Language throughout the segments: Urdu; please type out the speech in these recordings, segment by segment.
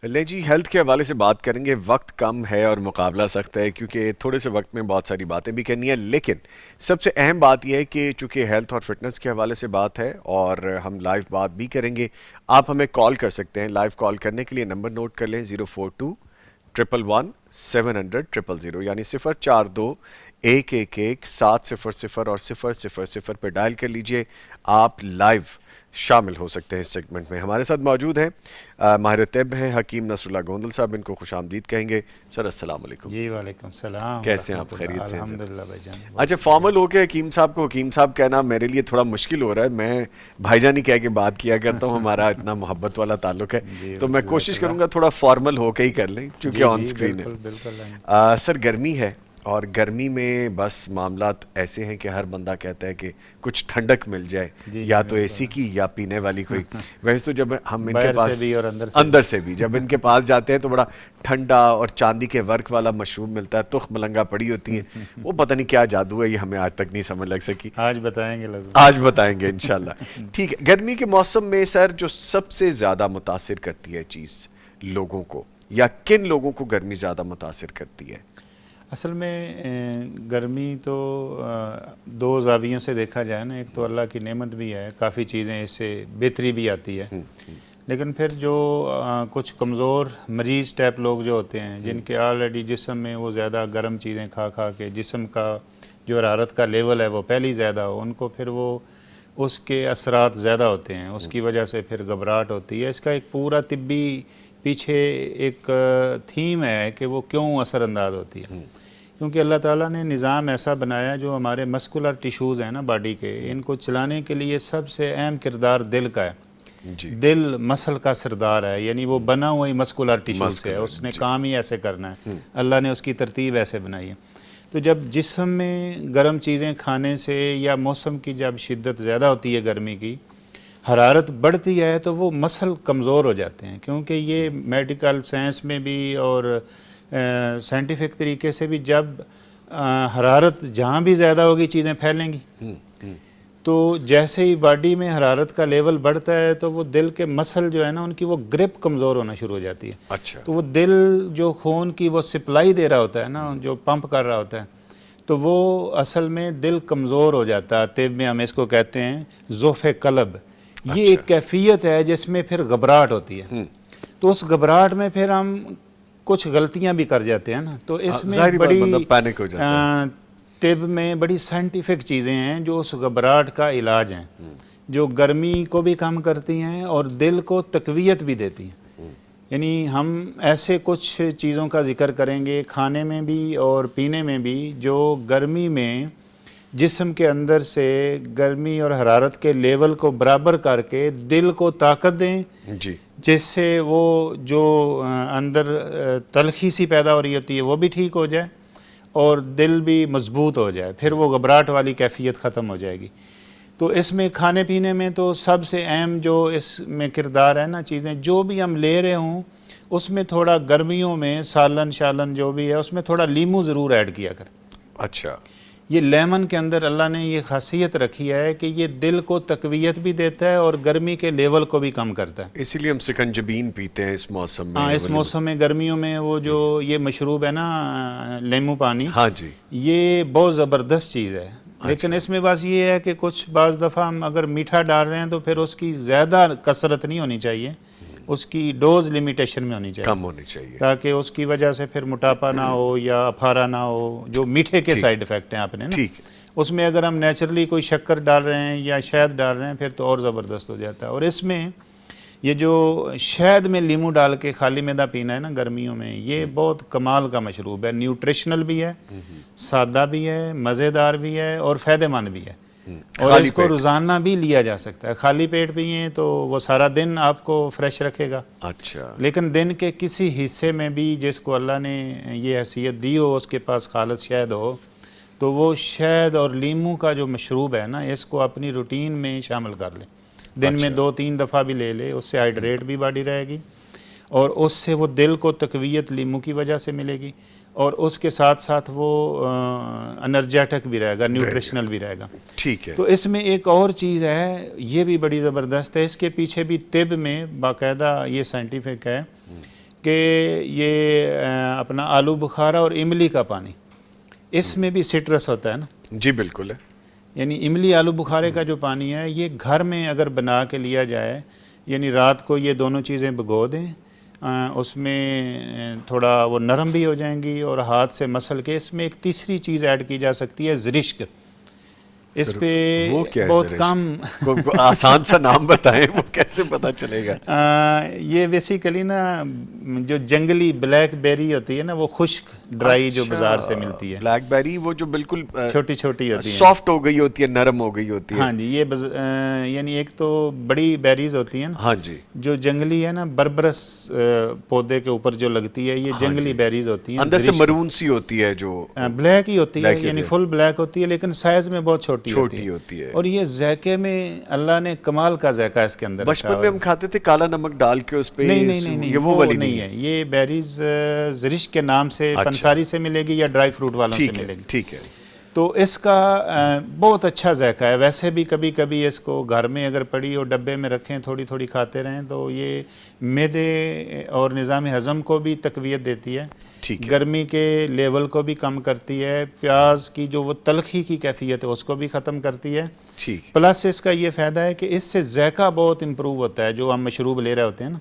لے جی، ہیلتھ کے حوالے سے بات کریں گے. وقت کم ہے اور مقابلہ سخت ہے کیونکہ تھوڑے سے وقت میں بہت ساری باتیں بھی کرنی ہے، لیکن سب سے اہم بات یہ ہے کہ چونکہ ہیلتھ اور فٹنس کے حوالے سے بات ہے اور ہم لائیو بات بھی کریں گے. آپ ہمیں کال کر سکتے ہیں. لائیو کال کرنے کے لیے نمبر نوٹ کر لیں: 042-111-700-000، یعنی 042-111-700 اور 000 پہ ڈائل کر لیجئے. آپ لائیو شامل ہو سکتے ہیں اس سیگمنٹ میں. ہمارے ساتھ موجود ہیں ماہر طب ہیں حکیم نصر اللہ گوندل صاحب. ان کو خوش آمدید کہیں گے. سر السلام علیکم. جی وعلیکم السلام کیسے ہیں ورحمۃ آپ؟ اللہ. خیریت سے ہیں سر؟ الحمدللہ بھائی جان. اچھا، فارمل ہو کے حکیم صاحب کو حکیم صاحب کہنا میرے لیے تھوڑا مشکل ہو رہا ہے. میں بھائی جان ہی کہہ کے بات کیا کرتا ہوں، ہمارا اتنا محبت والا تعلق ہے. جی تو میں جزاک کوشش اللہ. کروں گا تھوڑا فارمل ہو کے ہی کر لیں چونکہ جی آن جی سکرین ہے. بالکل بالکل. سر، گرمی ہے اور گرمی میں بس معاملات ایسے ہیں کہ ہر بندہ کہتا ہے کہ کچھ ٹھنڈک مل جائے، جی یا جی تو اے سی بالکل. کی یا پینے والی کوئی. ویسے تو جب ہم ان کے باہر پاس سے بھی اور اندر سے بھی جب ان کے پاس جاتے ہیں تو بڑا ٹھنڈا اور چاندی کے ورک والا مشروب ملتا ہے، تخ ملنگا پڑی ہوتی ہیں. وہ پتہ نہیں کیا جادو ہے، یہ ہمیں آج تک نہیں سمجھ لگ سکی. آج بتائیں گے لوگ. آج بتائیں گے انشاءاللہ. ٹھیک ہے. گرمی کے موسم میں سر جو سب سے زیادہ متاثر کرتی ہے چیز لوگوں کو، یا کن لوگوں کو گرمی زیادہ متاثر کرتی ہے؟ اصل میں گرمی تو دو زاویوں سے دیکھا جائے نا. ایک تو اللہ کی نعمت بھی ہے، کافی چیزیں اس سے بہتری بھی آتی ہے. لیکن پھر جو کچھ کمزور مریض ٹائپ لوگ جو ہوتے ہیں، جن کے آلریڈی جسم میں وہ زیادہ گرم چیزیں کھا کھا کے جسم کا جو حرارت کا لیول ہے وہ پہلے ہی زیادہ ہو، ان کو پھر وہ اس کے اثرات زیادہ ہوتے ہیں. اس کی وجہ سے پھر گھبراہٹ ہوتی ہے. اس کا ایک پورا طبی پیچھے ایک تھیم ہے کہ وہ کیوں اثر انداز ہوتی ہے. کیونکہ اللہ تعالیٰ نے نظام ایسا بنایا جو ہمارے مسکولر ٹیشوز ہیں نا باڈی کے، ان کو چلانے کے لیے سب سے اہم کردار دل کا ہے. دل مسل کا سردار ہے، یعنی وہ بنا ہوا ہی مسکولر ٹیشوز سے ہے. اس نے کام ہی ایسے کرنا ہے، اللہ نے اس کی ترتیب ایسے بنائی ہے. تو جب جسم میں گرم چیزیں کھانے سے یا موسم کی جب شدت زیادہ ہوتی ہے، گرمی کی حرارت بڑھتی ہے، تو وہ مسل کمزور ہو جاتے ہیں. کیونکہ یہ میڈیکل سائنس میں بھی اور سائنٹیفک طریقے سے بھی جب حرارت جہاں بھی زیادہ ہوگی چیزیں پھیلیں گی. تو جیسے ہی باڈی میں حرارت کا لیول بڑھتا ہے تو وہ دل کے مسل جو ہے نا، ان کی وہ گرپ کمزور ہونا شروع ہو جاتی ہے. اچھا. تو وہ دل جو خون کی وہ سپلائی دے رہا ہوتا ہے نا، جو پمپ کر رہا ہوتا ہے، تو وہ اصل میں دل کمزور ہو جاتا ہے. طب میں ہم اس کو کہتے ہیں ضعف قلب. یہ ایک کیفیت ہے جس میں پھر گھبراہٹ ہوتی ہے. تو اس گھبراہٹ میں پھر ہم کچھ غلطیاں بھی کر جاتے ہیں نا. تو اس میں بڑی پینک ہو جاتا ہے. طب میں بڑی سائنٹیفک چیزیں ہیں جو اس گھبراہٹ کا علاج ہیں، جو گرمی کو بھی کم کرتی ہیں اور دل کو تقویت بھی دیتی ہیں. یعنی ہم ایسے کچھ چیزوں کا ذکر کریں گے کھانے میں بھی اور پینے میں بھی، جو گرمی میں جسم کے اندر سے گرمی اور حرارت کے لیول کو برابر کر کے دل کو طاقت دیں، جس سے وہ جو اندر تلخی سی پیدا ہو رہی ہوتی ہے وہ بھی ٹھیک ہو جائے اور دل بھی مضبوط ہو جائے. پھر وہ گھبراہٹ والی کیفیت ختم ہو جائے گی. تو اس میں کھانے پینے میں تو سب سے اہم جو اس میں کردار ہے نا، چیزیں جو بھی ہم لے رہے ہوں اس میں تھوڑا گرمیوں میں سالن شالن جو بھی ہے اس میں تھوڑا لیمو ضرور ایڈ کیا کریں. اچھا. یہ لیمن کے اندر اللہ نے یہ خاصیت رکھی ہے کہ یہ دل کو تقویت بھی دیتا ہے اور گرمی کے لیول کو بھی کم کرتا ہے. اسی لیے ہم سکنجبین پیتے ہیں اس موسم میں. ہاں، اس موسم میں گرمیوں میں وہ جو یہ مشروب ہے نا لیمو پانی، ہاں جی، یہ بہت زبردست چیز ہے. لیکن اس میں بس یہ ہے کہ کچھ بعض دفعہ ہم اگر میٹھا ڈال رہے ہیں تو پھر اس کی زیادہ کثرت نہیں ہونی چاہیے، اس کی ڈوز لیمیٹیشن میں ہونی چاہیے، کم ہونی چاہیے، تاکہ اس کی وجہ سے پھر موٹاپا نہ ہو یا افارہ نہ ہو. جو میٹھے کے سائیڈ افیکٹ ہیں اپنے نا، اس میں اگر ہم نیچرلی کوئی شکر ڈال رہے ہیں یا شہد ڈال رہے ہیں پھر تو اور زبردست ہو جاتا ہے. اور اس میں یہ جو شہد میں لیمو ڈال کے خالی معدہ پینا ہے نا گرمیوں میں، یہ بہت کمال کا مشروب ہے. نیوٹریشنل بھی ہے، سادہ بھی ہے، مزیدار بھی ہے اور فائدہ مند بھی ہے. اور اس کو روزانہ بھی لیا جا سکتا ہے. خالی پیٹ پئیں تو وہ سارا دن آپ کو فریش رکھے گا. اچھا. لیکن دن کے کسی حصے میں بھی جس کو اللہ نے یہ حیثیت دی ہو، اس کے پاس خالص شہد ہو، تو وہ شہد اور لیمو کا جو مشروب ہے نا، اس کو اپنی روٹین میں شامل کر لیں. دن میں 2-3 دفعہ بھی لے لے، اس سے ہائیڈریٹ بھی باڈی رہے گی اور اس سے وہ دل کو تقویت لیمو کی وجہ سے ملے گی اور اس کے ساتھ ساتھ وہ انرجیٹک بھی رہے گا، نیوٹریشنل بھی رہے گا. ٹھیک ہے. تو اس میں ایک اور چیز ہے، یہ بھی بڑی زبردست ہے. اس کے پیچھے بھی طب میں باقاعدہ یہ سائنٹیفک ہے کہ یہ اپنا آلو بخارا اور املی کا پانی، اس میں بھی سٹرس ہوتا ہے نا. جی بالکل ہے. یعنی املی آلو بخارے کا جو پانی ہے یہ گھر میں اگر بنا کے لیا جائے، یعنی رات کو یہ دونوں چیزیں بھگو دیں، اس میں تھوڑا وہ نرم بھی ہو جائیں گی، اور ہاتھ سے مسل کے اس میں ایک تیسری چیز ایڈ کی جا سکتی ہے، زرشک. اس پہ وہ کیا ہے بہت زرشک؟ کم آسان سا نام بتائیں، وہ کیسے پتا چلے گا؟ یہ بیسیکلی نا جو جنگلی بلیک بیری ہوتی ہے نا، وہ خشک ڈرائی جو بازار سے ملتی ہے، بلیک بیری، وہ جو بالکل چھوٹی چھوٹی ہوتی ہیں، سافٹ ہو گئی ہوتی ہے، نرم ہو گئی ہوتی ہے. ہاں جی. یہ یعنی ایک تو بڑی بیریز ہوتی ہیں نا، ہاں جی. جو جنگلی ہے نا، بربرس پودے کے اوپر جو لگتی ہے، یہ جنگلی بیریز ہوتی ہیں، اندر سے مرون سی ہوتی ہے، جو بلیک ہی ہوتی ہے، یعنی فل بلیک ہوتی ہے، لیکن سائز میں بہت چھوٹی ہوتی ہے. اور یہ ذائقے میں اللہ نے کمال کا ذائقہ اس کے اندر رکھا بچپن میں ہم کھاتے تھے کالا نمک ڈال کے اس پہ. نہیں یہ وہ والی نہیں ہے. یہ بیریز زرشک کے نام سے پنساری سے ملے گی یا ڈرائی فروٹ والوں سے ملے گی. ٹھیک ہے. تو اس کا بہت اچھا ذائقہ ہے. ویسے بھی کبھی کبھی اس کو گھر میں اگر پڑی اور ڈبے میں رکھیں، تھوڑی تھوڑی کھاتے رہیں، تو یہ معدے اور نظام ہضم کو بھی تقویت دیتی ہے، گرمی کے لیول کو بھی کم کرتی ہے، پیاز کی جو وہ تلخی کی کیفیت ہے اس کو بھی ختم کرتی ہے. پلس اس کا یہ فائدہ ہے کہ اس سے ذائقہ بہت امپروو ہوتا ہے. جو ہم مشروب لے رہے ہوتے ہیں نا،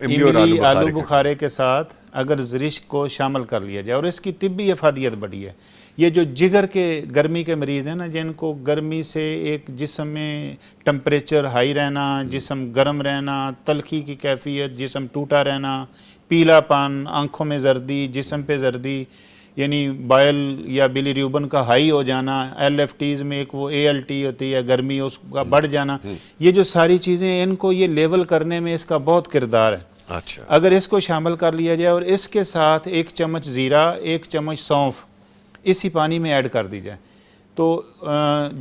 املی آلو بخارے کے ساتھ اگر زرشک کو شامل کر لیا جائے، اور اس کی طبی افادیت بڑی ہے. یہ جو جگر کے گرمی کے مریض ہیں نا، جن کو گرمی سے ایک جسم میں ٹمپریچر ہائی رہنا، جسم گرم رہنا، تلخی کی کیفیت، جسم ٹوٹا رہنا، پیلا پان، آنکھوں میں زردی، جسم پہ زردی، یعنی بائل یا بلی ریوبن کا ہائی ہو جانا، ایل ایف ٹیز میں ایک وہ اے ایل ٹی ہوتی ہے گرمی، اس کا بڑھ جانا، یہ جو ساری چیزیں ان کو یہ لیول کرنے میں اس کا بہت کردار ہے. اگر اس کو شامل کر لیا جائے اور اس کے ساتھ 1 چمچ زیرہ، 1 چمچ سونف اسی پانی میں ایڈ کر دی جائے، تو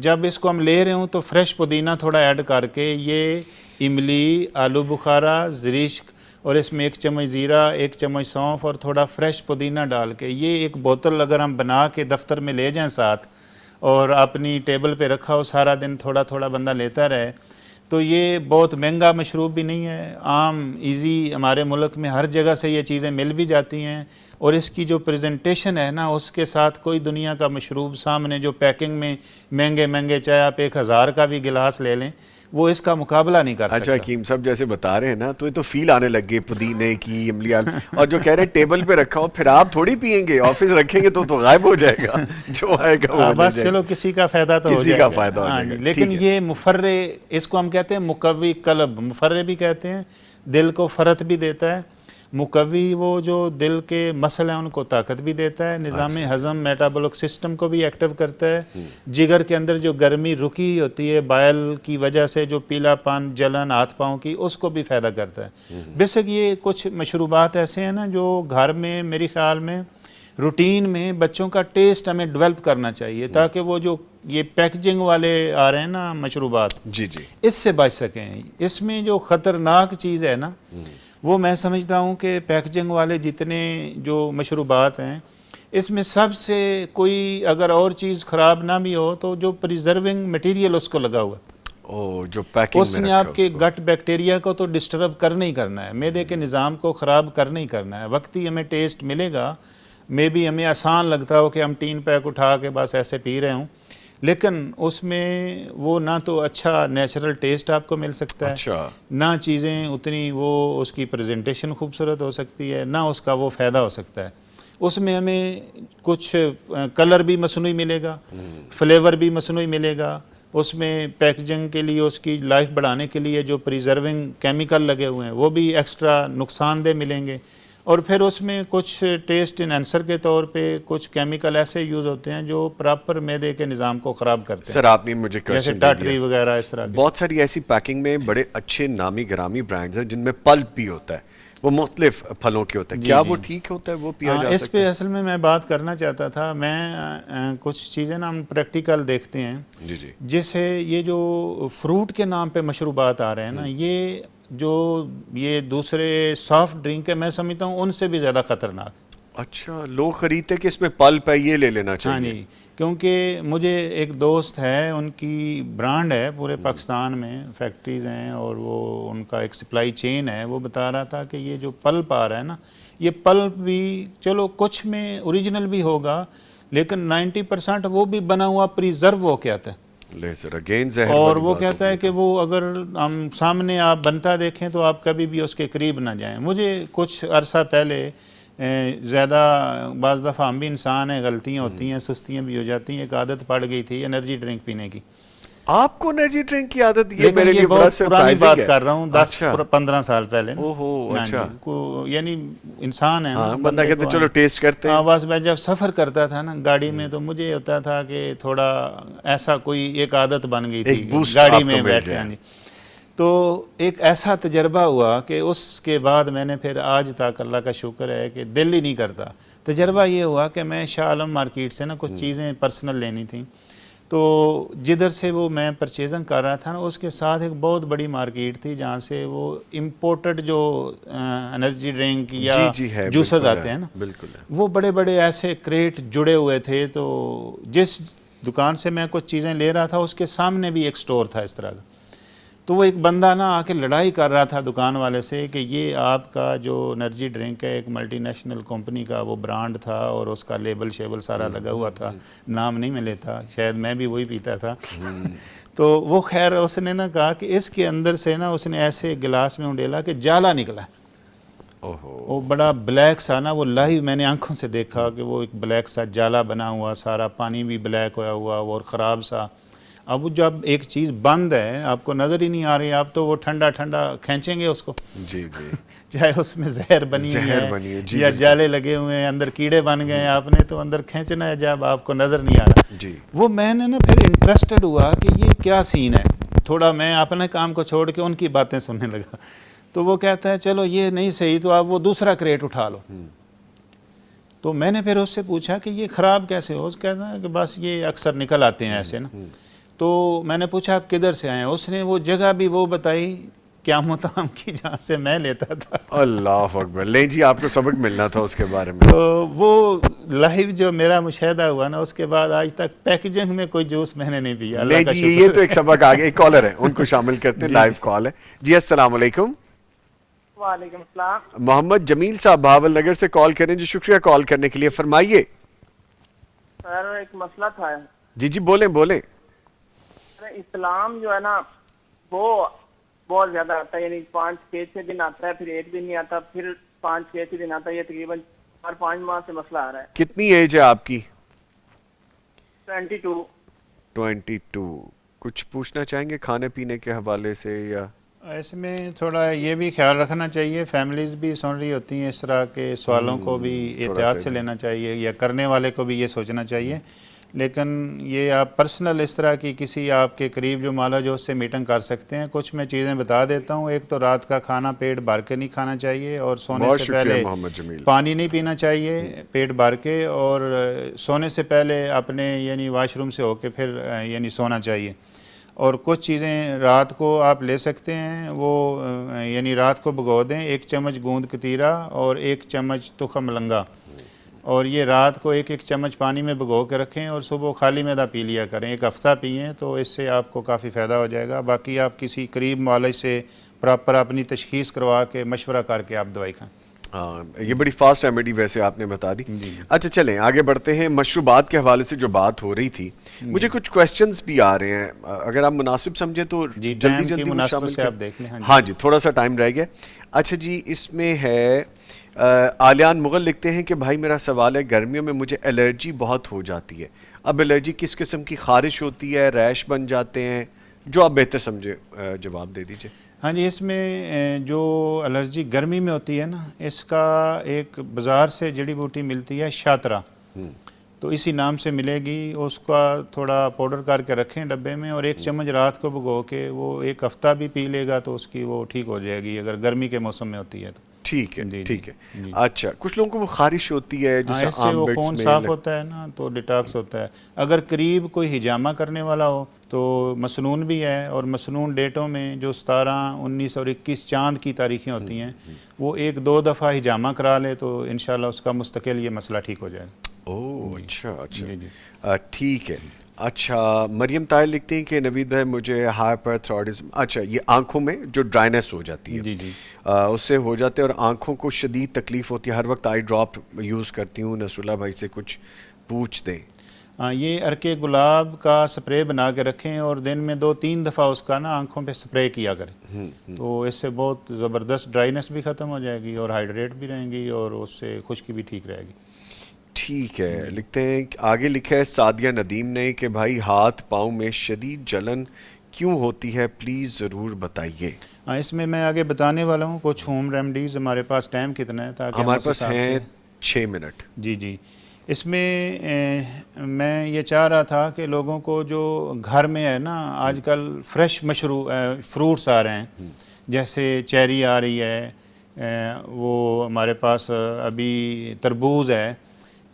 جب اس کو ہم لے رہے ہوں تو فریش پودینہ تھوڑا ایڈ کر کے یہ املی، آلو بخارا، زرشک، اور اس میں 1 چمچ زیرہ، 1 چمچ سونف اور تھوڑا فریش پودینہ ڈال کے یہ ایک بوتل اگر ہم بنا کے دفتر میں لے جائیں ساتھ، اور اپنی ٹیبل پہ رکھا ہو، سارا دن تھوڑا تھوڑا بندہ لیتا رہے، تو یہ بہت مہنگا مشروب بھی نہیں ہے، عام ایزی ہمارے ملک میں ہر جگہ سے یہ چیزیں مل بھی جاتی ہیں. اور اس کی جو پریزنٹیشن ہے نا، اس کے ساتھ کوئی دنیا کا مشروب سامنے جو پیکنگ میں مہنگے چاہے آپ 1000 کا بھی گلاس لے لیں، وہ اس کا مقابلہ نہیں کر سکتا. اچھا حکیم صاحب جیسے بتا رہے ہیں نا، تو یہ تو فیل آنے لگ گئی پودینے کی، املی، اور جو کہہ رہے ہیں ٹیبل پہ رکھا ہو، پھر آپ تھوڑی پیئیں گے، آفس رکھیں گے تو غائب ہو جائے گا، جو آئے گا بس چلو کسی کا فائدہ تو ہو جائے گا، فائدہ ہو جائے گا. لیکن یہ مفرے، اس کو ہم کہتے ہیں مقوی قلب، مفرے بھی کہتے ہیں، دل کو فرت بھی دیتا ہے. مقوی وہ جو دل کے مسل ہیں ان کو طاقت بھی دیتا ہے، نظام ہضم، میٹابولک سسٹم کو بھی ایکٹیو کرتا ہے. جگر کے اندر جو گرمی رکی ہوتی ہے بائل کی وجہ سے، جو پیلا پان، جلن ہاتھ پاؤں کی، اس کو بھی فائدہ کرتا ہے. بیسک یہ کچھ مشروبات ایسے ہیں نا جو گھر میں میری خیال میں روٹین میں بچوں کا ٹیسٹ ہمیں ڈیولپ کرنا چاہیے، تاکہ وہ جو یہ پیکجنگ والے آ رہے ہیں نا مشروبات، اس سے بچ سکیں. اس میں جو خطرناک چیز ہے نا، وہ میں سمجھتا ہوں کہ پیکجنگ والے جتنے جو مشروبات ہیں، اس میں سب سے کوئی اگر اور چیز خراب نہ بھی ہو تو جو پریزرونگ مٹیریل اس کو لگا ہوا، جو پیکنگ اس نے آپ کے گٹ بیکٹیریا کو تو ڈسٹرب کرنا ہی کرنا ہے، معدے کے نظام کو خراب کرنا ہی کرنا ہے. وقتی ہمیں ٹیسٹ ملے گا، میں بھی ہمیں آسان لگتا ہو کہ ہم 3 پیک اٹھا کے بس ایسے پی رہے ہوں، لیکن اس میں وہ نہ تو اچھا نیچرل ٹیسٹ آپ کو مل سکتا ہے، نہ چیزیں اتنی وہ اس کی پریزنٹیشن خوبصورت ہو سکتی ہے، نہ اس کا وہ فائدہ ہو سکتا ہے. اس میں ہمیں کچھ کلر بھی مصنوعی ملے گا، فلیور بھی مصنوعی ملے گا، اس میں پیکجنگ کے لیے اس کی لائف بڑھانے کے لیے جو پریزرونگ کیمیکل لگے ہوئے ہیں وہ بھی ایکسٹرا نقصان دہ ملیں گے. اور پھر اس میں کچھ ٹیسٹ انہینسر کے طور پہ کچھ کیمیکل ایسے یوز ہوتے ہیں جو پراپر معدے کے نظام کو خراب کرتے ہیں. سر آپ نے مجھے جیسے ٹاٹری وغیرہ اس طرح کے بہت ساری ایسی پیکنگ میں بڑے اچھے نامی گرامی برانڈز ہیں جن میں پلپ بھی ہوتا ہے، وہ مختلف پھلوں کے ہوتے ہیں، کیا وہ ٹھیک ہوتا ہے، وہ پیا جا سکتا ہے؟ اس پہ اصل میں بات کرنا چاہتا تھا. میں کچھ چیزیں نا ہم پریکٹیکل دیکھتے ہیں، جیسے یہ جو فروٹ کے نام پہ مشروبات آ رہے ہیں نا، یہ جو یہ دوسرے سافٹ ڈرنک ہے، میں سمجھتا ہوں ان سے بھی زیادہ خطرناک. اچھا، لوگ خریدتے کہ اس میں پلپ ہے یہ لے لینا ہاں چاہیے. جی، کیونکہ مجھے ایک دوست ہے، ان کی برانڈ ہے پورے پاکستان میں، فیکٹریز ہیں، اور وہ ان کا ایک سپلائی چین ہے. وہ بتا رہا تھا کہ یہ جو پلپ آ رہا ہے نا، یہ پلپ بھی چلو کچھ میں اوریجنل بھی ہوگا، لیکن 90% وہ بھی بنا ہوا پریزرو ہو کے آتا ہے. لیزر اگین زہر اور والی وہ بات کہتا ہوگی ہے کہ وہ اگر ہم سامنے آپ بنتا دیکھیں تو آپ کبھی بھی اس کے قریب نہ جائیں. مجھے کچھ عرصہ پہلے زیادہ، بعض دفعہ ہم بھی انسان ہیں، غلطیاں ہوتی ہیں، سستیاں بھی ہو جاتی ہیں، ایک عادت پڑ گئی تھی انرجی ڈرنک پینے کی. آپ کو انرجی ڈرنک کی عادت؟ یہ لیکن میرے یہ لیے بڑا بہت پرانی سرپرائزنگ بات ہے. کر رہا ہوں، اچھا، 10-15 سال پہلے نا. اوہو، ہاں جی، اچھا. یعنی انسان ہے نا، ہاں، بندہ بندے کہتے کو. چلو ٹیسٹ کرتے ہیں. ہاں، بس میں جب سفر کرتا تھا نا گاڑی میں، تو مجھے ہوتا تھا کہ تھوڑا ایسا کوئی ایک عادت بن گئی تھی ایک کہ بوسٹ گاڑی آپ کو میں مل بیٹھے. جائے. ہاں جی، تو ایک ایسا تجربہ ہوا کہ اس کے بعد میں نے پھر آج تک، اللہ کا شکر ہے کہ دل ہی نہیں کرتا. تجربہ یہ ہوا کہ میں شاہ عالم مارکیٹ سے نا کچھ چیزیں پرسنل لینی تھیں، تو جدھر سے وہ میں پرچیزنگ کر رہا تھا نا، اس کے ساتھ ایک بہت بڑی مارکیٹ تھی جہاں سے وہ امپورٹڈ جو انرجی ڈرنک یا جی جی ہے، جوسز بالکل آتے ہے، ہیں نا، بالکل ہے. وہ بڑے بڑے ایسے کریٹ جڑے ہوئے تھے. تو جس دکان سے میں کچھ چیزیں لے رہا تھا، اس کے سامنے بھی ایک سٹور تھا اس طرح کا. تو وہ ایک بندہ نا آ کے لڑائی کر رہا تھا دکان والے سے کہ یہ آپ کا جو انرجی ڈرنک ہے، ایک ملٹی نیشنل کمپنی کا وہ برانڈ تھا، اور اس کا لیبل شیبل سارا لگا ہوا تھا. نام نہیں میں لیتا، شاید میں بھی وہی پیتا تھا. تو وہ خیر اس نے نا کہا کہ اس کے اندر سے نا اس نے ایسے گلاس میں انڈیلا کہ جالا نکلا. وہ بڑا بلیک سا نا، وہ لائیو میں نے آنکھوں سے دیکھا کہ وہ ایک بلیک سا جالا بنا ہوا، سارا پانی بھی بلیک ہوا ہوا اور خراب سا. اب جب ایک چیز بند ہے، آپ کو نظر ہی نہیں آ رہی، آپ تو وہ ٹھنڈا ٹھنڈا کھینچیں گے اس کو. جی جی. چاہے اس میں زہر بنی ہوئی زہر ہے بنی ہے، جی یا بالکل. جالے لگے ہوئے ہیں، اندر کیڑے بن گئے ہیں، آپ نے تو اندر کھینچنا ہے جب آپ کو نظر نہیں آ رہا. جی. وہ میں نے نا پھر انٹرسٹڈ ہوا کہ یہ کیا سین ہے. تھوڑا میں اپنے کام کو چھوڑ کے ان کی باتیں سننے لگا. تو وہ کہتا ہے چلو یہ نہیں صحیح، تو آپ وہ دوسرا کریٹ اٹھا لو. تو میں نے پھر اس سے پوچھا کہ یہ خراب کیسے ہو؟ کہتا ہے کہ بس یہ اکثر نکل آتے ہیں ایسے نا. تو میں نے پوچھا آپ کدھر سے آئے ہیں؟ اس نے وہ جگہ بھی وہ بتائی قیامت عام کی جہاں سے میں لیتا تھا. اللہ اکبر. لیں جی، آپ کو سبق ملنا تھا اس کے بارے میں. تو وہ لائیو جو میرا مشاہدہ ہوا نا، اس کے بعد آج تک پیکیجنگ میں کوئی جوس میں نے نہیں پیا. لیں اللہ کا جی، شکر. یہ تو ایک سبق آگے. ایک کالر ہے، ان کو شامل کرتے ہیں. لائیو کال ہے. جی السلام علیکم. وعلیکم السلام. محمد جمیل صاحب بہاول نگر سے کال کریں. جی شکریہ کال کرنے کے لیے، فرمائیے. سر ایک مسئلہ تھا. جی جی بولیں بولیں. اسلام جو ہے نا وہ بہت زیادہ آتا ہے، یعنی 5-6 دن آتا ہے، پھر ایک دن نہیں آتا، پھر 5-6 دن آتا ہے. یہ تقریباً 4-5 ماہ سے مسئلہ آ رہا ہے. کتنی ایج ہے آپ کی؟ 22. 22. کچھ پوچھنا چاہیں گے کھانے پینے کے حوالے سے یا؟ اس میں تھوڑا یہ بھی خیال رکھنا چاہیے، فیملیز بھی سن رہی ہوتی ہیں اس طرح کے سوالوں کو بھی احتیاط سے لینا چاہیے، یا کرنے والے کو بھی یہ سوچنا چاہیے. لیکن یہ آپ پرسنل اس طرح کی کسی آپ کے قریب جو مالا جو اس سے میٹنگ کر سکتے ہیں. کچھ میں چیزیں بتا دیتا ہوں. ایک تو رات کا کھانا پیٹ بھر کے نہیں کھانا چاہیے، اور سونے بہت سے شکریہ پہلے محمد جمیل. پانی نہیں پینا چاہیے پیٹ بھر کے، اور سونے سے پہلے اپنے یعنی واش روم سے ہو کے پھر یعنی سونا چاہیے. اور کچھ چیزیں رات کو آپ لے سکتے ہیں، وہ یعنی رات کو بھگو دیں. 1 چمچ گوند کتیرا اور 1 چمچ تخم لنگا، اور یہ رات کو 1 چمچ پانی میں بھگو کے رکھیں، اور صبح خالی معدہ پی لیا کریں. 1 ہفتہ پئیں تو اس سے آپ کو کافی فائدہ ہو جائے گا. باقی آپ کسی قریب معالج سے پراپر اپنی تشخیص کروا کے مشورہ کر کے آپ دوائی کھائیں. ہاں، یہ بڑی فاسٹ ریمیڈی ویسے آپ نے بتا دی. اچھا چلیں آگے بڑھتے ہیں. مشروبات کے حوالے سے جو بات ہو رہی تھی، مجھے کچھ کویسچنز بھی آ رہے ہیں، اگر آپ مناسب سمجھیں تو جلدی وہ شامل سے آپ دیکھ لیں. ہاں جی، تھوڑا سا ٹائم رہ گیا. اچھا جی، اس میں ہے آلیان مغل لکھتے ہیں کہ بھائی میرا سوال ہے، گرمیوں میں مجھے الرجی بہت ہو جاتی ہے. اب الرجی کس قسم کی؟ خارش ہوتی ہے، ریش بن جاتے ہیں؟ جو آپ بہتر سمجھے جواب دے دیجئے. ہاں جی، اس میں جو الرجی گرمی میں ہوتی ہے نا، اس کا ایک بازار سے جڑی بوٹی ملتی ہے شاترا، تو اسی نام سے ملے گی. اس کا تھوڑا پاؤڈر کر کے رکھیں ڈبے میں، اور 1 چمچ رات کو بھگو کے وہ 1 ہفتہ بھی پی لے گا تو اس کی وہ ٹھیک ہو جائے گی، اگر گرمی کے موسم میں ہوتی ہے تو. ٹھیک ہے جی ٹھیک ہے. جی. اچھا کچھ لوگوں کو وہ خارش ہوتی ہے ہاں، جیسے اس سے وہ آم خون بٹس میں صاف ہوتا ہے نا تو ڈیٹاکس ہوتا ہے. اگر قریب کوئی ہجامہ کرنے والا ہو تو مسنون بھی ہے، اور مسنون ڈیٹوں میں جو 17، 19 اور 21 چاند کی تاریخیں ہوتی ہیں وہ 1-2 دفعہ ہجامہ کرا لے تو انشاءاللہ اس کا مستقل یہ مسئلہ ٹھیک ہو جائے گا. اوہ جی اچھا اچھا جی جی. ٹھیک ہے. اچھا مریم طاہر لکھتے ہیں کہ نوید بھائی مجھے ہائپر تھائرائڈزم، اچھا یہ آنکھوں میں جو ڈرائنس ہو جاتی ہے جی جی. اس سے ہو جاتے ہیں اور آنکھوں کو شدید تکلیف ہوتی ہے، ہر وقت آئی ڈراپ یوز کرتی ہوں، نصر اللہ بھائی سے کچھ پوچھ دیں. ہاں، یہ عرق گلاب کا سپرے بنا کے رکھیں اور دن میں 2-3 دفعہ اس کا نا آنکھوں پہ سپرے کیا کریں تو اس سے بہت زبردست ڈرائنس بھی ختم ہو جائے گی اور ہائیڈریٹ بھی رہیں گی اور اس سے خشکی بھی ٹھیک رہے گی. ٹھیک ہے. لکھتے ہیں آگے لکھا ہے سعدیہ ندیم نے کہ بھائی ہاتھ پاؤں میں شدید جلن کیوں ہوتی ہے پلیز ضرور بتائیے. ہاں، اس میں آگے بتانے والا ہوں کچھ ہوم ریمیڈیز. ہمارے پاس ٹائم کتنا ہے تاکہ ہم ہمارے اس پاس حساب ہیں سے 6 منٹ. جی جی. اس میں میں یہ چاہ رہا تھا کہ لوگوں کو جو گھر میں ہے نا آج کل فریش فروٹس آ رہے ہیں، جیسے چیری آ رہی ہے، وہ ہمارے پاس ابھی تربوز ہے.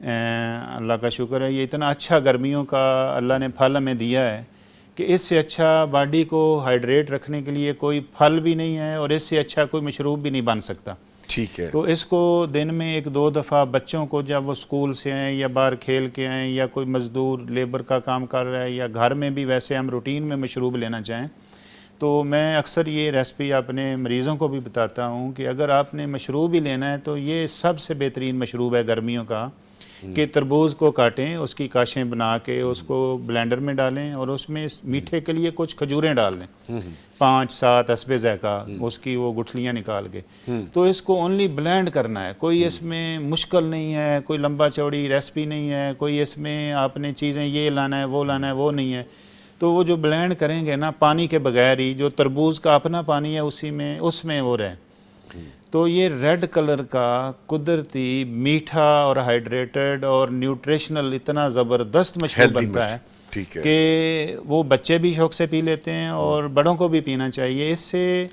اللہ کا شکر ہے یہ اتنا اچھا گرمیوں کا اللہ نے پھل ہمیں دیا ہے کہ اس سے اچھا باڈی کو ہائیڈریٹ رکھنے کے لیے کوئی پھل بھی نہیں ہے اور اس سے اچھا کوئی مشروب بھی نہیں بن سکتا. ٹھیک ہے. تو اس کو دن میں 1-2 دفعہ بچوں کو جب وہ اسکول سے آئیں یا باہر کھیل کے آئیں یا کوئی مزدور لیبر کا کام کر رہا ہے یا گھر میں بھی ویسے ہم روٹین میں مشروب لینا چاہیں تو میں اکثر یہ ریسپی اپنے مریضوں کو بھی بتاتا ہوں کہ اگر آپ نے مشروب ہی لینا ہے تو یہ سب سے بہترین مشروب ہے گرمیوں کا کہ تربوز کو کاٹیں، اس کی کاشیں بنا کے اس کو بلینڈر میں ڈالیں اور اس میں میٹھے کے لیے کچھ کھجوریں ڈال دیں، 5-7 حسب ذائقہ اس کی وہ گٹھلیاں نکال کے. تو اس کو اونلی بلینڈ کرنا ہے، کوئی اس میں مشکل نہیں ہے، کوئی لمبا چوڑی ریسپی نہیں ہے، کوئی اس میں آپ نے چیزیں یہ لانا ہے وہ لانا ہے وہ نہیں ہے. تو وہ جو بلینڈ کریں گے نا پانی کے بغیر ہی، جو تربوز کا اپنا پانی ہے اس میں وہ رہے، تو یہ ریڈ کلر کا قدرتی میٹھا اور ہائیڈریٹڈ اور نیوٹریشنل اتنا زبردست مشروب بنتا ہے ٹھیک ہے. کہ وہ بچے بھی شوق سے پی لیتے ہیں اور بڑوں کو بھی پینا چاہیے. اس سے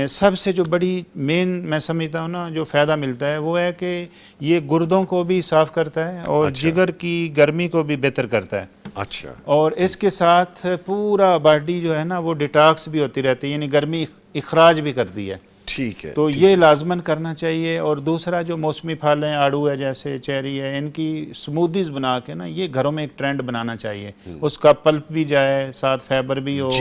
سب سے جو بڑی مین میں سمجھتا ہوں نا جو فائدہ ملتا ہے وہ ہے کہ یہ گردوں کو بھی صاف کرتا ہے اور جگر کی گرمی کو بھی بہتر کرتا ہے. اچھا. اور اس کے ساتھ پورا باڈی جو ہے نا وہ ڈیٹاکس بھی ہوتی رہتی ہے، یعنی گرمی اخراج بھی کرتی ہے. ٹھیک ہے. تو یہ لازماً کرنا چاہیے. اور دوسرا جو موسمی پھل ہیں، آڑو ہے جیسے چیری ہے، ان کی سمودیز بنا کے نا یہ گھروں میں ایک ٹرینڈ بنانا چاہیے. اس کا پلپ بھی جائے، ساتھ فائبر بھی ہو،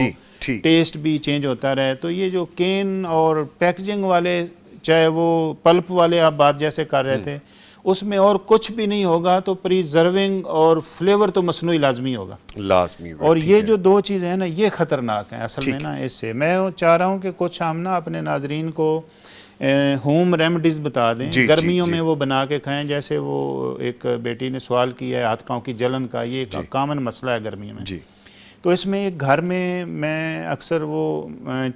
ٹیسٹ بھی چینج ہوتا رہے. تو یہ جو کین اور پیکجنگ والے، چاہے وہ پلپ والے آپ بات جیسے کر رہے تھے، اس میں اور کچھ بھی نہیں ہوگا تو پریزرونگ اور فلیور تو مصنوعی لازمی ہوگا. اور یہ جو 2 چیزیں ہیں نا یہ خطرناک ہیں اصل میں نا. اس سے میں چاہ رہا ہوں کہ کچھ ہم نا اپنے ناظرین کو ہوم ریمیڈیز بتا دیں گرمیوں میں وہ بنا کے کھائیں. جیسے وہ ایک بیٹی نے سوال کیا ہے ہاتھ پاؤں کی جلن کا، یہ ایک کامن مسئلہ ہے گرمیوں میں. تو اس میں ایک گھر میں اکثر وہ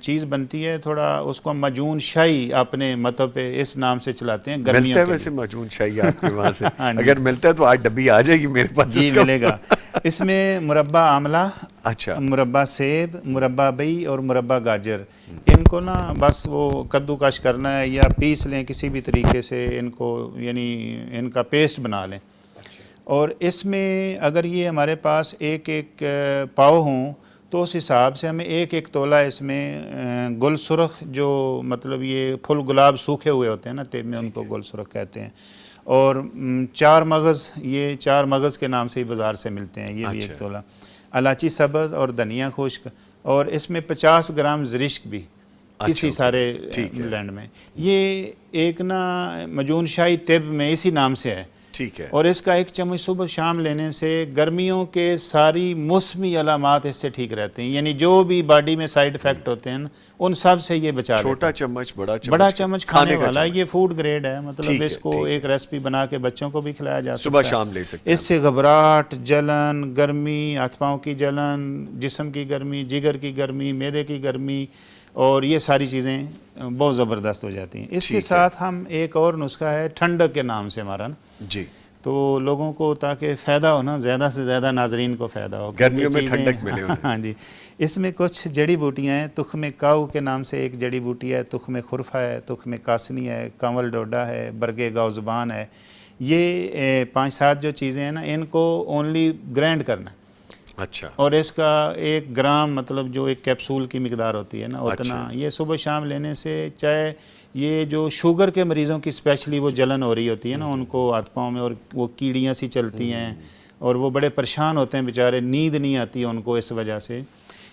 چیز بنتی ہے، تھوڑا اس کو مجون شاہی اپنے مطلب پہ اس نام سے چلاتے ہیں گرمیوں کے. ملتا ہے ویسے مجون شاہی آپ کے وہاں سے؟ اگر ملتا ہے تو آج ڈبی آ جائے گی میرے پاس. جی ملے گا. اس میں مربع آملہ، اچھا، مربع سیب، مربع بئی اور مربع گاجر، ان کو نا بس وہ کدو کش کرنا ہے یا پیس لیں کسی بھی طریقے سے ان کو، یعنی ان کا پیسٹ بنا لیں. اور اس میں اگر یہ ہمارے پاس ایک پاؤ ہوں تو اس حساب سے ہمیں 1 تولہ اس میں گل سرخ، جو مطلب یہ پھول گلاب سوکھے ہوئے ہوتے ہیں نا تیب میں، ان کو گل سرخ کہتے ہیں. اور 4 مغز، یہ 4 مغز کے نام سے ہی بازار سے ملتے ہیں، یہ بھی 1 تولہ. الائچی سبز اور دھنیا خشک، اور اس میں 50 گرام زرشک بھی اسی سارے بلینڈ میں. یہ ایک نا مجون شاہی طب میں اسی نام سے ہے. ٹھیک ہے. اور اس کا 1 چمچ صبح شام لینے سے گرمیوں کے ساری موسمی علامات اس سے ٹھیک رہتے ہیں، یعنی جو بھی باڈی میں سائیڈ افیکٹ ہوتے ہیں ان سب سے یہ بچا لیتا ہے. چھوٹا چمچ، بڑا چمچ کھانے والا، یہ فوڈ گریڈ ہے. مطلب اس کو ایک ریسپی بنا کے بچوں کو بھی کھلایا جا سکتا ہے، صبح شام لے سکتے ہیں. اس سے گھبراہٹ، جلن، گرمی، ہاتھ پاؤں کی جلن، جسم کی گرمی، جگر کی گرمی، معدے کی گرمی، اور یہ ساری چیزیں بہت زبردست ہو جاتی ہیں. اس کے ساتھ ہم ایک اور نسخہ ہے ٹھنڈک کے نام سے ہمارا نا. جی. تو لوگوں کو تاکہ فائدہ ہو نا، زیادہ سے زیادہ ناظرین کو فائدہ ہو، گرمیوں میں چیزیں- ٹھنڈک ملے انہیں۔ ہاں جی، اس میں کچھ جڑی بوٹیاں ہیں، تخم کاؤ کے نام سے ایک جڑی بوٹی ہے، تخم خرفہ ہے، تخم کاسنی ہے، کنول ڈوڈا ہے، برگ گاؤ زبان ہے، یہ 5-7 جو چیزیں ہیں نا، ان کو اونلی گرینڈ کرنا ہے، اچھا اور اس کا 1 گرام مطلب جو ایک کیپسول کی مقدار ہوتی ہے نا اتنا، اچھا۔ یہ صبح شام لینے سے، چاہے یہ جو شوگر کے مریضوں کی اسپیشلی وہ جلن ہو رہی ہوتی ہے نا ان کو ہاتھ پاؤں میں، اور وہ کیڑیاں سی چلتی ہیں اور وہ بڑے پریشان ہوتے ہیں بیچارے، نیند نہیں آتی ان کو اس وجہ سے،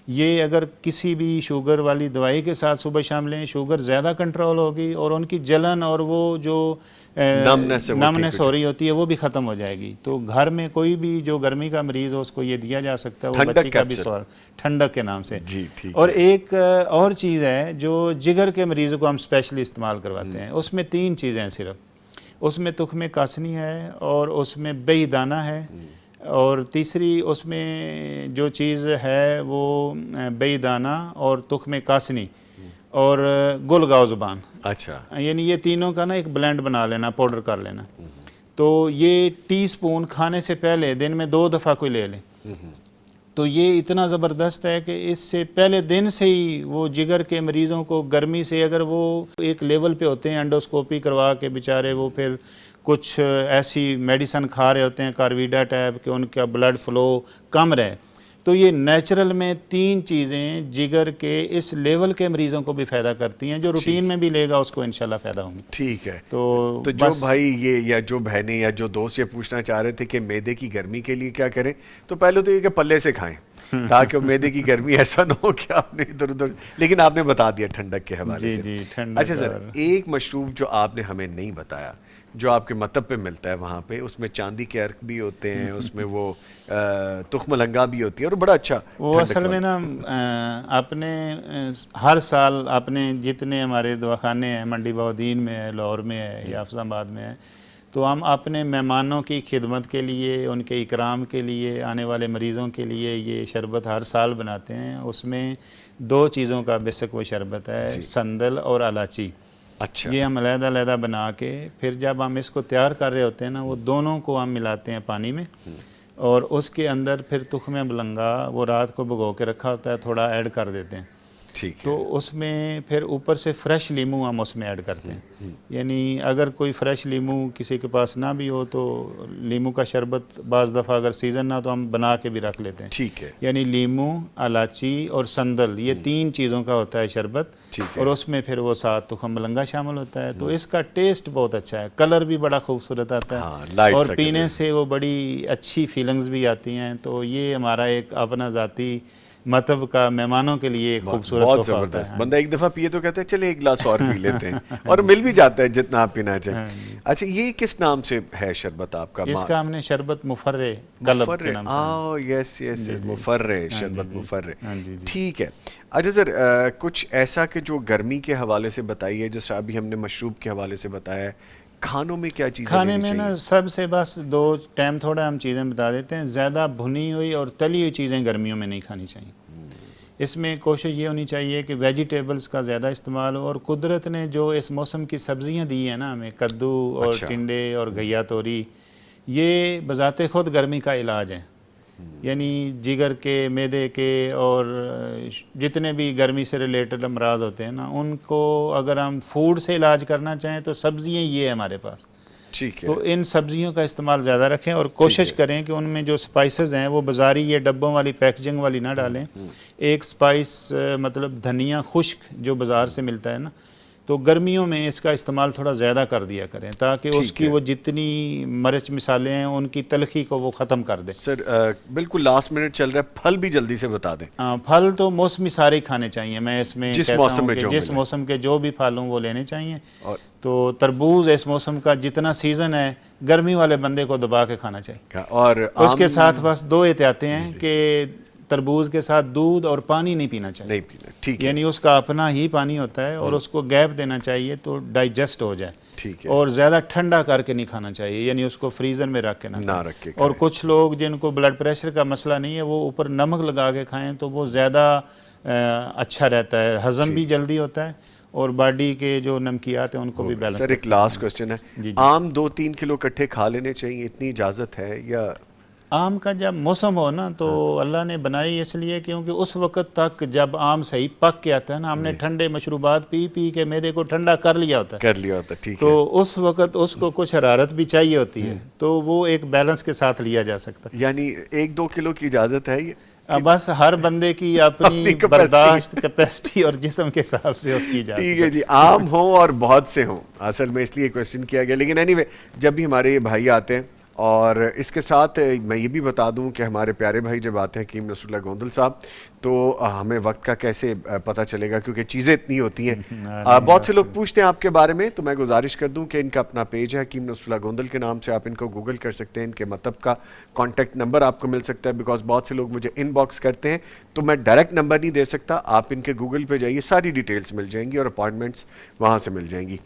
یہ اگر کسی بھی شوگر والی دوائی کے ساتھ صبح شام لیں، شوگر زیادہ کنٹرول ہوگی، اور ان کی جلن اور وہ جو نمنس ہے وہ ٹھیک نمنس ہو رہی ہوتی ہے وہ بھی ختم ہو جائے گی۔ تو گھر میں کوئی بھی جو گرمی کا مریض ہو اس کو یہ دیا جا سکتا ہے، وہ ٹھنڈک بچی کا بھی کیپسول۔ سوال، ٹھنڈک کے نام سے۔ جی ٹھیک اور ہے۔ ایک اور چیز ہے جو جگر کے مریضوں کو ہم اسپیشلی استعمال کرواتے ہیں، اس میں 3 چیزیں ہیں صرف، اس میں تخم کاسنی ہے، اور اس میں بیئی دانہ ہے، اور تیسری اس میں جو چیز ہے وہ بیئی دانہ اور تخم کاسنی اور گل گاؤ زبان، اچھا یعنی یہ تینوں کا نا ایک بلینڈ بنا لینا، پاؤڈر کر لینا۔ تو یہ ٹی سپون کھانے سے پہلے دن میں 2 دفعہ کوئی لے لیں، تو یہ اتنا زبردست ہے کہ اس سے پہلے دن سے ہی وہ جگر کے مریضوں کو گرمی سے، اگر وہ ایک لیول پہ ہوتے ہیں انڈوسکوپی کروا کے بیچارے، وہ پھر کچھ ایسی میڈیسن کھا رہے ہوتے ہیں کارویڈا ٹائپ کہ ان کا بلڈ فلو کم رہے، تو یہ نیچرل میں 3 چیزیں جگر کے اس لیول کے مریضوں کو بھی فائدہ کرتی ہیں، جو روٹین میں بھی لے گا اس کو انشاءاللہ فائدہ ہوں گی۔ ٹھیک ہے۔ تو جو بس بھائی یہ یا جو بہنیں یا جو دوست یہ پوچھنا چاہ رہے تھے کہ معدے کی گرمی کے لیے کیا کریں، تو پہلے تو یہ کہ پلے سے کھائیں تاکہ معدے کی گرمی ایسا نہ ہو کہ آپ نے ادھر ادھر، لیکن آپ نے بتا دیا ٹھنڈک کے حوالے سے۔ جی ٹھنڈک۔ اچھا سر، ایک مشروب جو آپ نے ہمیں نہیں بتایا، جو آپ کے مطب پہ ملتا ہے وہاں پہ، اس میں چاندی کے عرق بھی ہوتے ہیں، اس میں وہ تخم لنگا بھی ہوتی ہے، اور بڑا اچھا وہ اصل میں نا اپنے ہر سال اپنے جتنے ہمارے دواخانے ہیں، منڈی بہودین میں ہے، لاہور میں ہے یا حفظ آباد میں ہے، تو ہم اپنے مہمانوں کی خدمت کے لیے، ان کے اکرام کے لیے، آنے والے مریضوں کے لیے یہ شربت ہر سال بناتے ہیں۔ اس میں 2 چیزوں کا بیسک وہ شربت ہے، سندل اور الائچی۔ اچھا یہ ہم علیحدہ علیحدہ بنا کے، پھر جب ہم اس کو تیار کر رہے ہوتے ہیں نا، وہ دونوں کو ہم ملاتے ہیں پانی میں، اور اس کے اندر پھر تخم ملنگا وہ رات کو بھگو کے رکھا ہوتا ہے تھوڑا ایڈ کر دیتے ہیں، ٹھیک ہے۔ تو اس میں پھر اوپر سے فریش لیمو ہم اس میں ایڈ کرتے ہیں، یعنی اگر کوئی فریش لیمو کسی کے پاس نہ بھی ہو تو لیمو کا شربت بعض دفعہ اگر سیزن نہ تو ہم بنا کے بھی رکھ لیتے ہیں، ٹھیک ہے۔ یعنی لیمو، الائچی اور سندل، یہ 3 چیزوں کا ہوتا ہے شربت، ٹھیک ہے۔ اور اس میں پھر وہ ساتھ تخم ملنگا شامل ہوتا ہے، تو اس کا ٹیسٹ بہت اچھا ہے، کلر بھی بڑا خوبصورت آتا ہاں، ہے، لائٹ اور سا پینے colour۔ سے وہ بڑی اچھی فیلنگز بھی آتی ہیں۔ تو یہ ہمارا ایک اپنا ذاتی مطلب کا مہمانوں کے لیے ایک خوبصورت بہت تحفہ ہوتا زبردست، ہے۔ بندہ ایک دفعہ پیے تو کہتے ہیں چلے 1 گلاس اور پی لیتے ہیں، اور مل بھی جاتا ہے جتنا آپ پینا چاہیے۔ اچھا، یہ کس نام سے ہے شربت آپ کا؟ اس کا ہم نے شربت مفرے قلب کے نام سے۔ یس یس مفرے، شربت مفرے، ہاں جی۔ ٹھیک ہے۔ اچھا سر، کچھ ایسا کہ جو گرمی کے حوالے سے بتائیے، جیسے ابھی ہم نے مشروب کے حوالے سے بتایا ہے، کھانوں میں کیا چیزیں کھانے لینی میں نا چاہیے؟ سب سے بس 2 ٹائم تھوڑا ہم چیزیں بتا دیتے ہیں، زیادہ بھنی ہوئی اور تلی ہوئی چیزیں گرمیوں میں نہیں کھانی چاہیے۔ اس میں کوشش یہ ہونی چاہیے کہ ویجیٹیبلز کا زیادہ استعمال ہو، اور قدرت نے جو اس موسم کی سبزیاں دی ہیں نا ہمیں، کدو اور ٹنڈے اور گھیا توری، یہ بذات خود گرمی کا علاج ہے، یعنی جگر کے، معدے کے، اور جتنے بھی گرمی سے ریلیٹڈ امراض ہوتے ہیں نا، ان کو اگر ہم فوڈ سے علاج کرنا چاہیں تو سبزیاں یہ ہیں ہمارے پاس، ٹھیک ہے۔ تو ان سبزیوں کا استعمال زیادہ رکھیں، اور کوشش کریں کہ ان میں جو سپائسز ہیں وہ بازاری یہ ڈبوں والی پیکجنگ والی نہ ڈالیں۔ ایک سپائس مطلب دھنیا خشک جو بازار سے ملتا ہے نا، تو گرمیوں میں اس کا استعمال تھوڑا زیادہ کر دیا کریں تاکہ اس کی وہ جتنی مرچ مسالے ہیں ان کی تلخی کو وہ ختم کر دیں۔ سر بالکل لاسٹ منٹ چل رہا ہے، پھل بھی جلدی سے بتا دیں۔ پھل تو موسمی سارے کھانے چاہیے، میں اس میں جس کہتا موسم ہوں میں کہ جو جس ملے۔ موسم کے جو بھی پھل ہوں وہ لینے چاہیے، اور تو تربوز اس موسم کا جتنا سیزن ہے گرمی والے بندے کو دبا کے کھانا چاہیے، اور اس کے ساتھ بس 2 احتیاطیں ہیں کہ تربوز کے ساتھ دودھ اور پانی نہیں پینا چاہیے، نہیں پینا، ٹھیک ہے، یعنی اس کا اپنا ہی پانی ہوتا ہے، اور اس کو گیپ دینا چاہیے تو ڈائجسٹ ہو جائے، ٹھیک ہے، اور زیادہ ٹھنڈا کر کے نہیں کھانا چاہیے، یعنی اس کو فریزر میں رکھ کے نہ نہ رکھ کے کھائیں۔ اور کھائیں۔ کچھ لوگ جن کو بلڈ پریشر کا مسئلہ نہیں ہے وہ اوپر نمک لگا کے کھائیں تو وہ زیادہ اچھا رہتا ہے، ہضم بھی جلدی ہوتا ہے، اور باڈی کے جو نمکیات ہیں ان کو بھی بیلنس. سر ایک لاسٹ کوشچن ہے, آم 2-3 کلو کٹھے کھا لینے چاہیے, اتنی اجازت ہے یا؟ آم کا جب موسم ہو نا تو اللہ نے بنائی اس لیے کیونکہ اس وقت تک جب آم صحیح پک کے آتا ہے نا, ہم نے ٹھنڈے مشروبات پی پی کے معدے کو ٹھنڈا کر لیا ہوتا ہے, ٹھیک ہے, تو اس وقت اس کو کچھ حرارت بھی چاہیے ہوتی ہے, تو وہ ایک بیلنس کے ساتھ لیا جا سکتا ہے. یعنی 1-2 کلو کی اجازت ہے یہ؟ بس ہر بندے کی اپنی برداشت کیپیسٹی اور جسم کے حساب سے اس کی اجازت. ٹھیک ہے جی, عام ہوں اور بہت سے ہوں, اصل میں اس لیے کوشچن کیا گیا. لیکن اینی وے, جب بھی ہمارے یہ بھائی آتے ہیں, اور اس کے ساتھ میں یہ بھی بتا دوں کہ ہمارے پیارے بھائی جب آتے ہیں حکیم نصر اللہ گوندل صاحب, تو ہمیں وقت کا کیسے پتہ چلے گا, کیونکہ چیزیں اتنی ہوتی ہیں. بہت سے لوگ پوچھتے ہیں آپ کے بارے میں, تو میں گزارش کر دوں کہ ان کا اپنا پیج ہے حکیم نصر اللہ گوندل کے نام سے, آپ ان کو گوگل کر سکتے ہیں, ان کے مطلب کا کانٹیکٹ نمبر آپ کو مل سکتا ہے, بیکاز بہت سے لوگ مجھے ان باکس کرتے ہیں تو میں ڈائریکٹ نمبر نہیں دے سکتا. آپ ان کے گوگل پہ جائیے, ساری ڈیٹیلز مل جائیں گی اور اپائنٹمنٹس وہاں سے مل جائیں گی.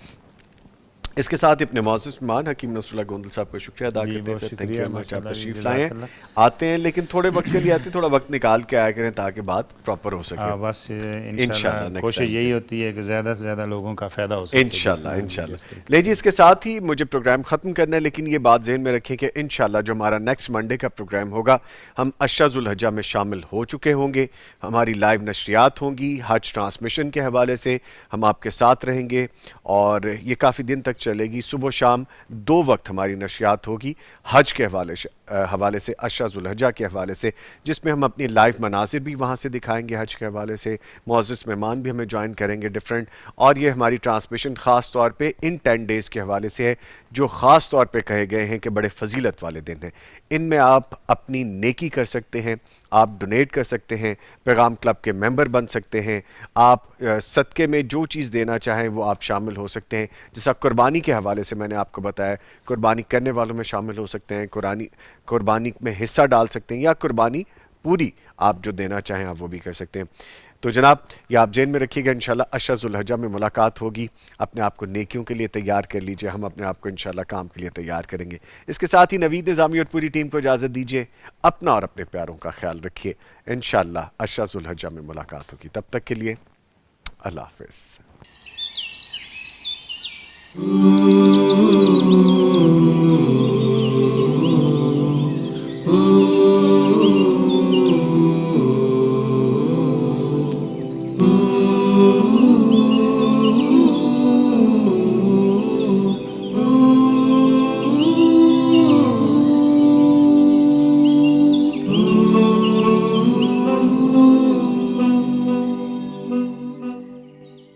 اس کے ساتھ اپنے معزز مہمان حکیم نصر اللہ گوندل صاحب کا شکریہ ادا کرتے ہیں. Sir thank you very much, آپ تشریف لائیں, آتے ہیں لیکن تھوڑے وقت کے لیے آتے ہیں, تھوڑا وقت نکال کے آیا کریں تاکہ بات پراپر ہو سکے. بس انشاءاللہ کوشش یہی ہوتی ہے کہ زیادہ سے زیادہ لوگوں کا فائدہ ہو سکے انشاءاللہ. لے جی, اس کے ساتھ ہی مجھے پروگرام ختم کرنا ہے, لیکن یہ بات ذہن میں رکھیں کہ انشاءاللہ جو ہمارا نیکسٹ منڈے کا پروگرام ہوگا, ہم عشرہ ذو الحجہ میں شامل ہو چکے ہوں گے. ہماری لائیو نشریات ہوں گی حج ٹرانسمیشن کے حوالے سے, ہم آپ کے ساتھ رہیں گے اور یہ کافی دن تک چلے گی. صبح شام 2 وقت ہماری نشریات ہوگی حج کے حوالے سے, عشرہ ذو الحجہ کے حوالے سے, جس میں ہم اپنی لائیو مناظر بھی وہاں سے دکھائیں گے حج کے حوالے سے. معزز مہمان بھی ہمیں جوائن کریں گے ڈیفرنٹ, اور یہ ہماری ٹرانسمیشن خاص طور پہ ان 10 ڈیز کے حوالے سے ہے, جو خاص طور پہ کہے گئے ہیں کہ بڑے فضیلت والے دن ہیں. ان میں آپ اپنی نیکی کر سکتے ہیں, آپ ڈونیٹ کر سکتے ہیں, پیغام کلب کے ممبر بن سکتے ہیں, آپ صدقے میں جو چیز دینا چاہیں وہ آپ شامل ہو سکتے ہیں. جیسا قربانی کے حوالے سے میں نے آپ کو بتایا, قربانی کرنے والوں میں شامل ہو سکتے ہیں, قربانی میں حصہ ڈال سکتے ہیں, یا قربانی پوری آپ جو دینا چاہیں آپ وہ بھی کر سکتے ہیں. تو جناب یہ آپ ذہن میں رکھیے گا, انشاءاللہ عشرہ ذو الحجہ میں ملاقات ہوگی. اپنے آپ کو نیکیوں کے لیے تیار کر لیجئے, ہم اپنے آپ کو انشاءاللہ کام کے لیے تیار کریں گے. اس کے ساتھ ہی نوید نظامی اور پوری ٹیم کو اجازت دیجئے, اپنا اور اپنے پیاروں کا خیال رکھیے. انشاءاللہ عشرہ ذو الحجہ میں ملاقات ہوگی. تب تک کے لیے اللہ حافظ.